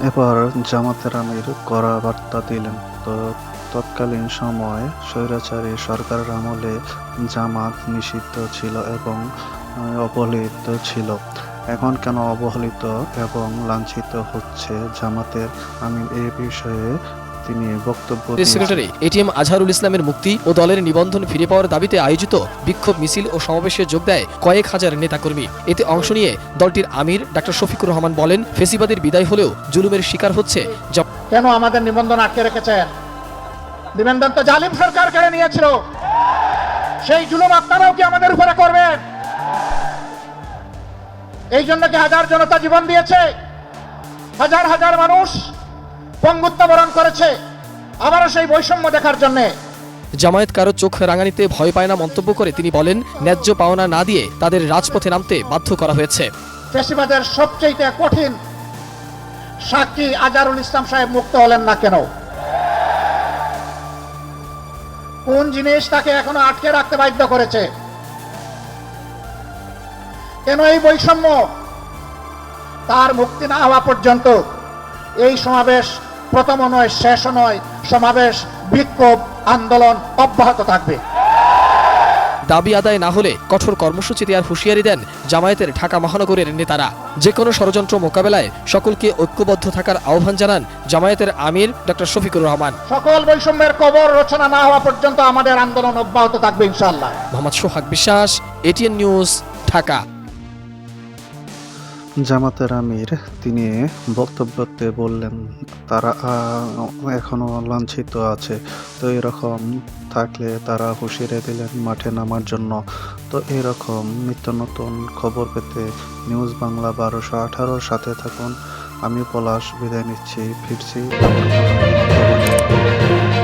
এবার জামাতের আমির কড়া বার্তা দিলেন। তো তৎকালীন সময়ে স্বৈরাচারী সরকারের আমলে জামাত নিষিদ্ধ ছিল এবং অবহেলিত ছিল। এখন কেন অবহেলিত এবং লাঞ্ছিত হচ্ছে জামাতের আমির এ বিষয়ে তিনি বক্তব্য দিয়েছেন। সেক্রেটারি এটিএম আজহারুল ইসলামের মুক্তি ও দলের নিবন্ধন ফিরে পাওয়ার দাবিতে আয়োজিত বিক্ষোভ মিছিল ও সমাবেশে যোগ দেয় কয়েক হাজার নেতাকর্মী। এতে অংশ নিয়ে দলটির আমির ডাক্তার শফিকুর রহমান বলেন, ফেসিবাদের বিদায় হলেও জুলুমের শিকার হচ্ছে। কেন আমাদের নিবন্ধন আটকে রেখেছেন? নিবন্ধন তো জালিম সরকার কেড়ে নিয়েছিল। সেই জুলুম আপনারাও কি আমাদের উপরে করবেন? এই জন্য কি হাজার জনতা জীবন দিয়েছে, হাজার হাজার মানুষ পঙ্গুত্ব বরণ করেছে আবারও সেই বৈষম্য দেখার জন্য। জামায়াত কারো চোখ রাঙানিতে ভয় পায় না মন্তব্য করে তিনি বলেন, ন্যায্য পাওনা না দিয়ে তাদের রাজপথে নামতে বাধ্য করা হয়েছে। ফ্যাসিবাদের সবচেয়ে কঠিন সাক্ষী আজহারুল ইসলাম সাহেব মুক্ত হলেন না কেন? কোন জিনিস তাকে এখনো আটকে রাখতে বাধ্য করেছে? কেন এই বৈষম্য? তার মুক্তি না হওয়া পর্যন্ত এই সমাবেশ প্রথমও নয়, শেষও নয়, সমাবেশ, বিক্ষোভ, আন্দোলন অব্যাহত থাকবে। দাবি আদায় না হলে কঠোর কর্মসূচি দেওয়ার হুঁশিয়ারি দেন জামায়াতের ঢাকা মহানগরের নেতারা। যে কোনো ষড়যন্ত্র মোকাবেলায় সকলকে ঐক্যবদ্ধ থাকার আহ্বান জানান জামায়াতের আমির ডক্টর শফিকুর রহমান। সকল বৈষম্যের কবর রচনা না হওয়া পর্যন্ত আমাদের আন্দোলন অব্যাহত থাকবে ইনশাআল্লাহ। মোহাম্মদ সোহাগ বিশ্বাস, এটিএন নিউজ, ঢাকা। জামাতের আমির তিনি বক্তব্যতে বললেন, তারা এখনো লাঞ্ছিত আছে। তো এরকম থাকলে তারা হুঁশিয়ারি দিলেন মাঠে নামার জন্য। তো এরকম নিত্য নতুন খবর পেতে নিউজ বাংলা 1218 সাথে থাকুন। আমি পলাশ বিদায় নিচ্ছি, ফিরছি আবার কথা হবে।